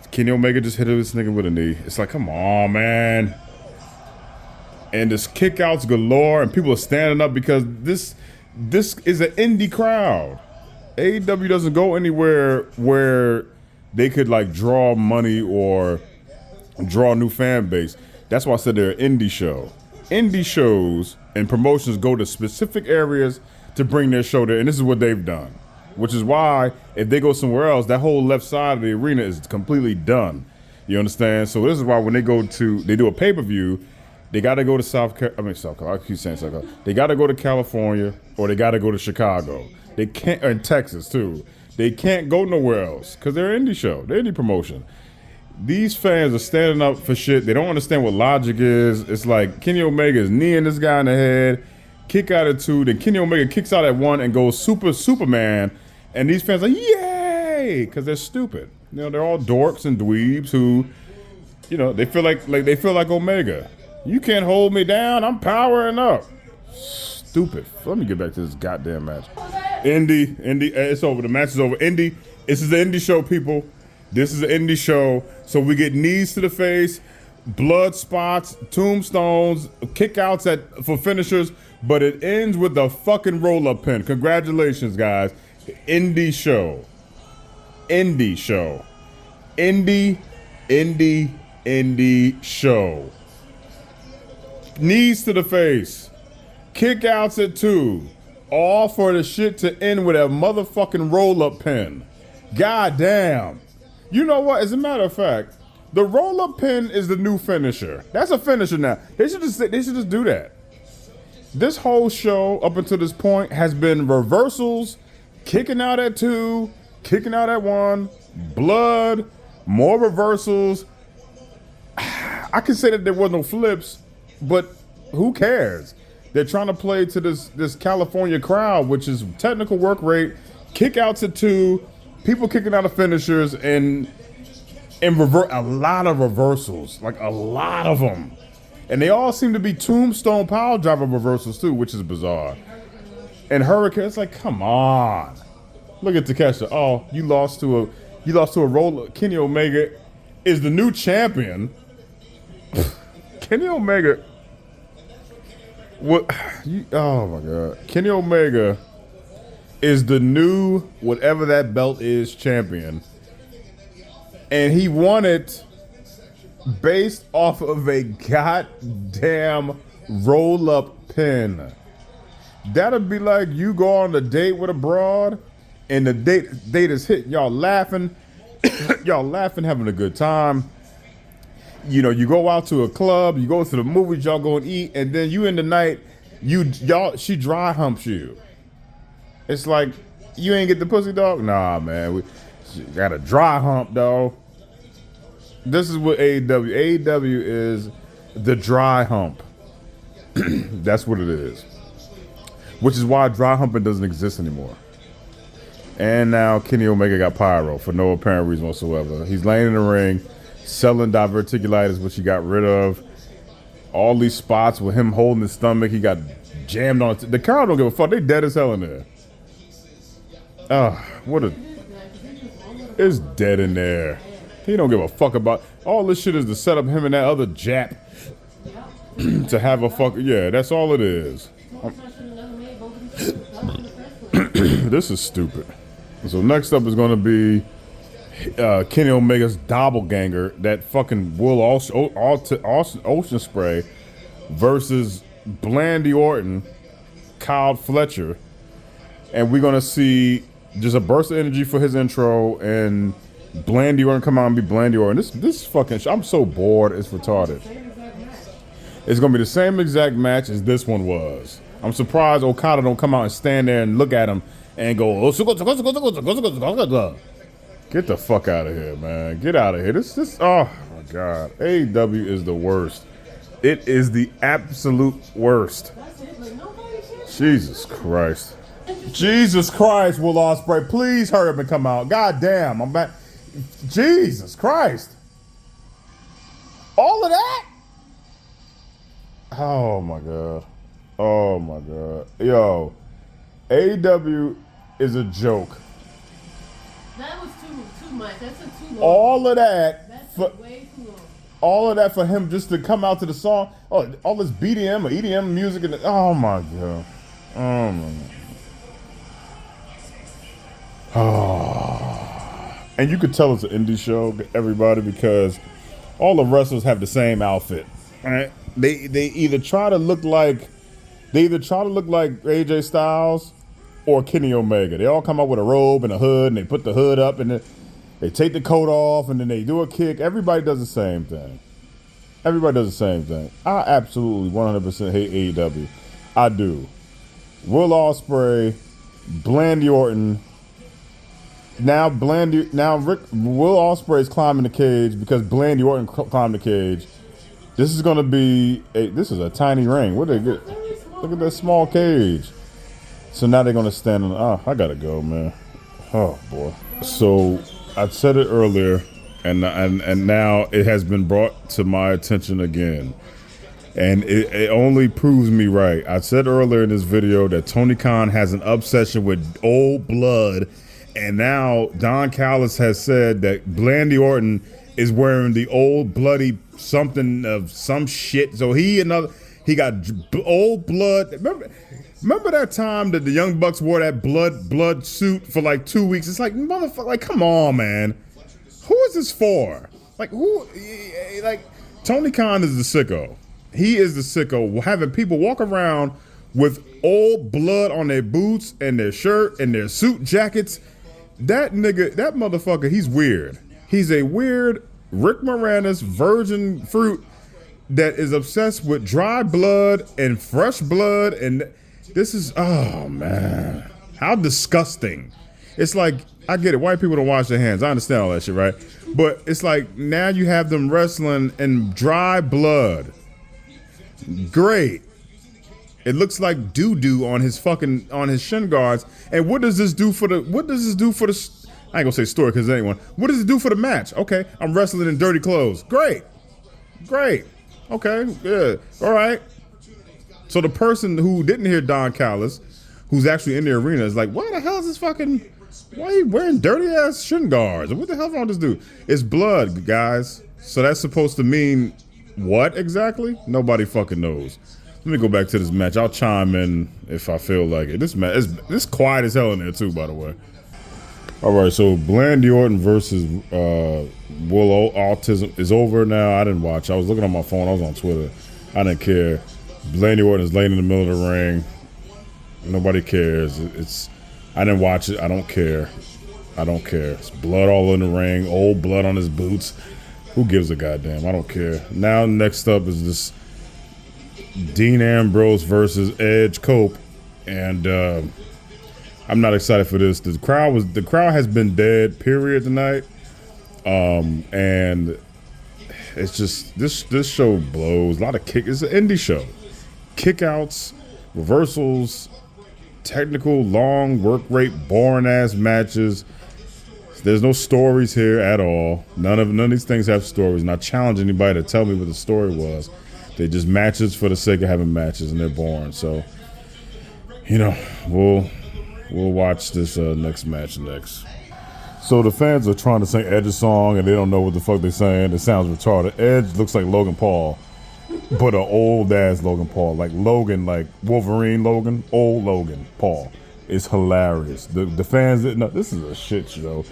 Kenny Omega just hit this nigga with a knee. It's like, come on, man. And there's kickouts galore, and people are standing up because this is an indie crowd. AEW doesn't go anywhere where they could like draw money or draw a new fan base. That's why I said they're an indie show. Indie shows and promotions go to specific areas to bring their show there, and this is what they've done. Which is why, if they go somewhere else, that whole left side of the arena is completely done. You understand? So this is why when they do a pay-per-view, they got to go to South Carolina. I keep saying South Carolina. They got to go to California, or they got to go to Chicago. They can't, or in Texas too. They can't go nowhere else because they're an indie show. They're indie promotion. These fans are standing up for shit. They don't understand what logic is. It's like Kenny Omega is kneeing this guy in the head, kick out at 2, then Kenny Omega kicks out at 1 and goes Superman. And these fans are yay, because they're stupid. They're all dorks and dweebs who, they feel like Omega. You can't hold me down. I'm powering up. Stupid. Let me get back to this goddamn match. Indy, it's over. The match is over. Indy, this is the indie show, people. This is an indie show, so we get knees to the face, blood spots, tombstones, kickouts for finishers, but it ends with the fucking roll-up pin. Congratulations, guys. Indie show. Indie show. Indie show. Knees to the face. Kickouts at 2. All for the shit to end with a motherfucking roll-up pin. God damn. You know what? As a matter of fact, the roll-up pin is the new finisher. That's a finisher now. They should just do that. This whole show up until this point has been reversals, kicking out at 2, kicking out at 1, blood, more reversals. I can say that there were no flips, but who cares? They're trying to play to this California crowd, which is technical work rate, kick outs at 2, people kicking out of finishers, and a lot of reversals, like a lot of them. And they all seem to be tombstone power driver reversals too, which is bizarre. And Hurricane, it's like, come on. Look at Takeshita. Oh, you lost to a roller. Kenny Omega is the new champion. Kenny Omega. What? Oh my God. Kenny Omega is the new whatever that belt is champion, and he won it based off of a goddamn roll-up pin. That'd be like you go on a date with a broad, and the date is hit. Y'all laughing, having a good time. You know, you go out to a club, you go to the movies, y'all go and eat, and then you in the night, she dry humps you. It's like, you ain't get the pussy, dog? Nah, man, we got a dry hump, dog. This is what AEW. AEW is the dry hump. That's what it is. Which is why dry humping doesn't exist anymore. And now Kenny Omega got pyro for no apparent reason whatsoever. He's laying in the ring, selling diverticulitis, which he got rid of. All these spots with him holding his stomach, he got jammed on it. The crowd don't give a fuck. They dead as hell in there. It's dead in there. He don't give a fuck about all this shit. Is to set up him and that other Jap to have a fuck. Yeah, that's all it is. This is stupid. So next up is going to be Kenny Omega's doppelganger, that fucking Will Ocean Spray, versus Blandy Orton, Kyle Fletcher, and we're going to see just a burst of energy for his intro, and Blandy Orton come out and be Blandy Orton. This fucking I'm so bored, it's retarded. It's gonna be the same exact match as this one was. I'm surprised Okada don't come out and stand there and look at him and go, get the fuck out of here, man. Get out of here. This oh my God. AEW is the worst. It is the absolute worst. Jesus Christ. Jesus Christ, Will Ospreay, please hurry up and come out. God damn, I'm back. Jesus Christ. All of that? Oh my God. Oh my God. Yo, AEW is a joke. That was too much. That's too long. All of that. That's way too long. All of that for him just to come out to the song. Oh, all this BDM or EDM music and oh my God. Oh my God. Oh. And you could tell it's an indie show, everybody, because all the wrestlers have the same outfit. Right? They either try to look like AJ Styles or Kenny Omega. They all come out with a robe and a hood, and they put the hood up, and then they take the coat off, and then they do a kick. Everybody does the same thing. I absolutely 100% hate AEW. I do. Will Ospreay, Blandy Orton. Now Will Ospreay's climbing the cage because Blandy Orton climbed the cage. This is gonna be this is a tiny ring. What they get? Look at that small cage. So now they're gonna stand on. Oh, I gotta go, man. Oh boy. So I said it earlier, and now it has been brought to my attention again, and it only proves me right. I said earlier in this video that Tony Khan has an obsession with old blood. And now Don Callis has said that Blandy Orton is wearing the old bloody something of some shit. So he got old blood. Remember that time that the Young Bucks wore that blood suit for like 2 weeks? It's like, motherfucker, like, come on, man. Who is this for? Like, who? Like, Tony Khan is the sicko. He is the sicko, having people walk around with old blood on their boots and their shirt and their suit jackets. That nigga, that motherfucker, he's weird. He's a weird Rick Moranis virgin fruit that is obsessed with dry blood and fresh blood. And this is, oh man, how disgusting. It's like, I get it, white people don't wash their hands. I understand all that shit, right? But it's like, now you have them wrestling in dry blood. Great. It looks like doo-doo on his shin guards. And what does this do for the I ain't gonna say story because anyone. What does it do for the match? Okay, I'm wrestling in dirty clothes. Great. Okay, good. All right. So the person who didn't hear Don Callis, who's actually in the arena, is like, why the hell is this fucking, why are you wearing dirty ass shin guards? What the hell's wrong with this dude? It's blood, guys. So that's supposed to mean what exactly? Nobody fucking knows. Let me go back to this match. I'll chime in if I feel like it. This match is quiet as hell in there too, by the way. All right, so Blandy Orton versus Will Autism is over now. I didn't watch. I was looking on my phone. I was on Twitter. I didn't care. Blandy Orton is laying in the middle of the ring. Nobody cares. I didn't watch it. I don't care. It's blood all in the ring. Old blood on his boots. Who gives a goddamn? I don't care. Now next up is this Dean Ambrose versus Edge Cope, and I'm not excited for this. The crowd has been dead, period, tonight. And it's just this show blows. A lot of kick. It's an indie show. Kickouts, reversals, technical, long work rate, boring ass matches. There's no stories here at all. None of these things have stories. And I challenge anybody to tell me what the story was. They're just matches for the sake of having matches, and they're boring. So, we'll watch this next match next. So the fans are trying to sing Edge's song, and they don't know what the fuck they're saying. It sounds retarded. Edge looks like Logan Paul, but an old ass Logan Paul, like Wolverine Logan, old Logan Paul. It's hilarious. The fans, no, this is a shit show.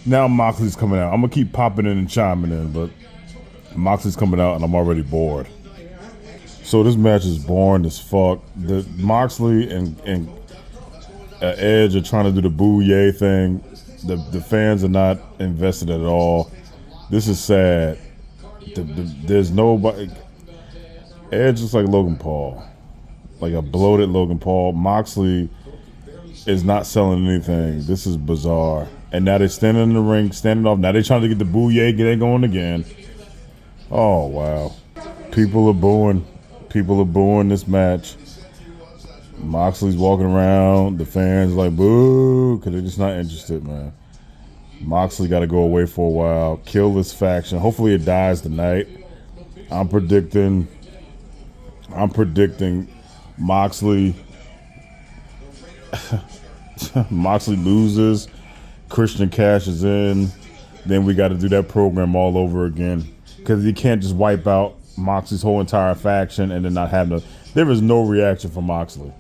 Now Moxley's coming out. I'm gonna keep popping in and chiming in, but Moxley's coming out, and I'm already bored. So this match is boring as fuck. The Moxley and Edge are trying to do the boo yay thing. The fans are not invested at all. This is sad. There's nobody. Edge is like Logan Paul, like a bloated Logan Paul. Moxley is not selling anything. This is bizarre. And now they're standing in the ring, standing off. Now they're trying to get the boo yay, get it going again. Oh wow, people are booing. People are booing this match. Moxley's walking around. The fans like boo, because they're just not interested, man. Moxley got to go away for a while. Kill this faction. Hopefully it dies tonight. I'm predicting Moxley Moxley loses. Christian cashes in. Then we got to do that program all over again, because you can't just wipe out Moxley's whole entire faction and then not have no. There is no reaction from Moxley.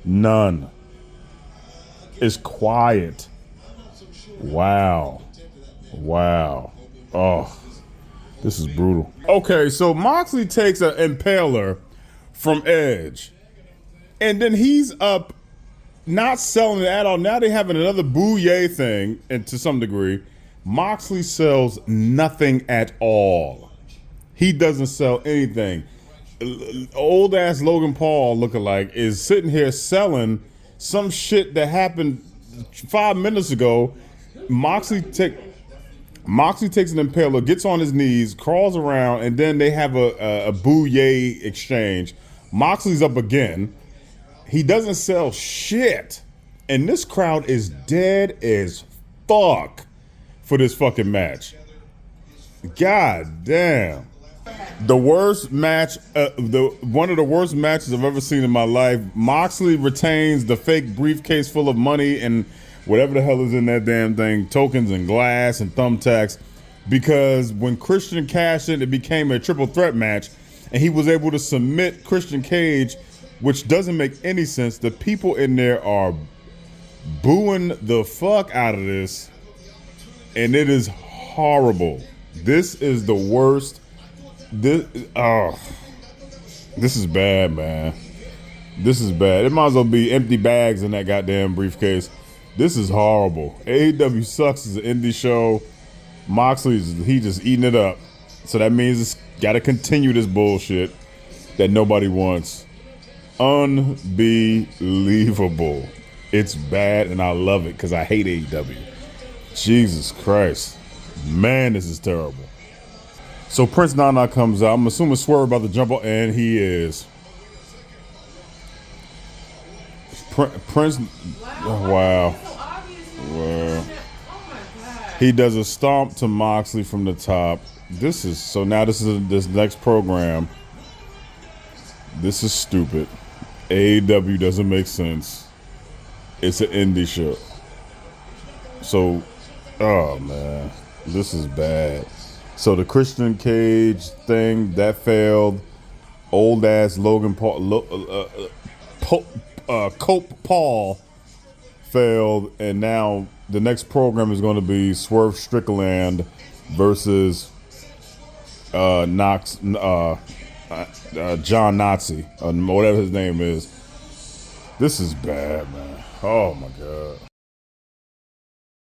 None. It's quiet. Wow. Oh, this is brutal. Okay, so Moxley takes an impaler from Edge, and then he's up not selling it at all. Now they're having another boo yay thing, and to some degree, Moxley sells nothing at all. He doesn't sell anything. Old ass Logan Paul lookalike is sitting here selling some shit that happened 5 minutes ago. Moxley takes an impaler, gets on his knees, crawls around, and then they have a boo yay exchange. Moxley's up again. He doesn't sell shit. And this crowd is dead as fuck for this fucking match. God damn. The worst match, one of the worst matches I've ever seen in my life. Moxley retains the fake briefcase full of money and whatever the hell is in that damn thing, tokens and glass and thumbtacks, because when Christian cashed in, it became a triple threat match, and he was able to submit Christian Cage, which doesn't make any sense. The people in there are booing the fuck out of this, and it is horrible. This is the worst. This is bad, man. This is bad. It might as well be empty bags in that goddamn briefcase. This is horrible. AEW sucks as an indie show. He just eating it up. So that means it's got to continue this bullshit that nobody wants. Unbelievable. It's bad, and I love it because I hate AEW. Jesus Christ. Man, this is terrible. So Prince Nana comes out. I'm assuming Swerve about to jump on, and he is. Prince. Wow. So obvious. Wow. Oh my God. He does a stomp to Moxley from the top. This is this next program. This is stupid. AEW doesn't make sense. It's an indie show. So, oh man, this is bad. So the Christian Cage thing that failed. Old ass Logan Paul, Cope Paul failed, and now the next program is going to be Swerve Strickland versus John Nazi, whatever his name is. This is bad, man. Oh my God.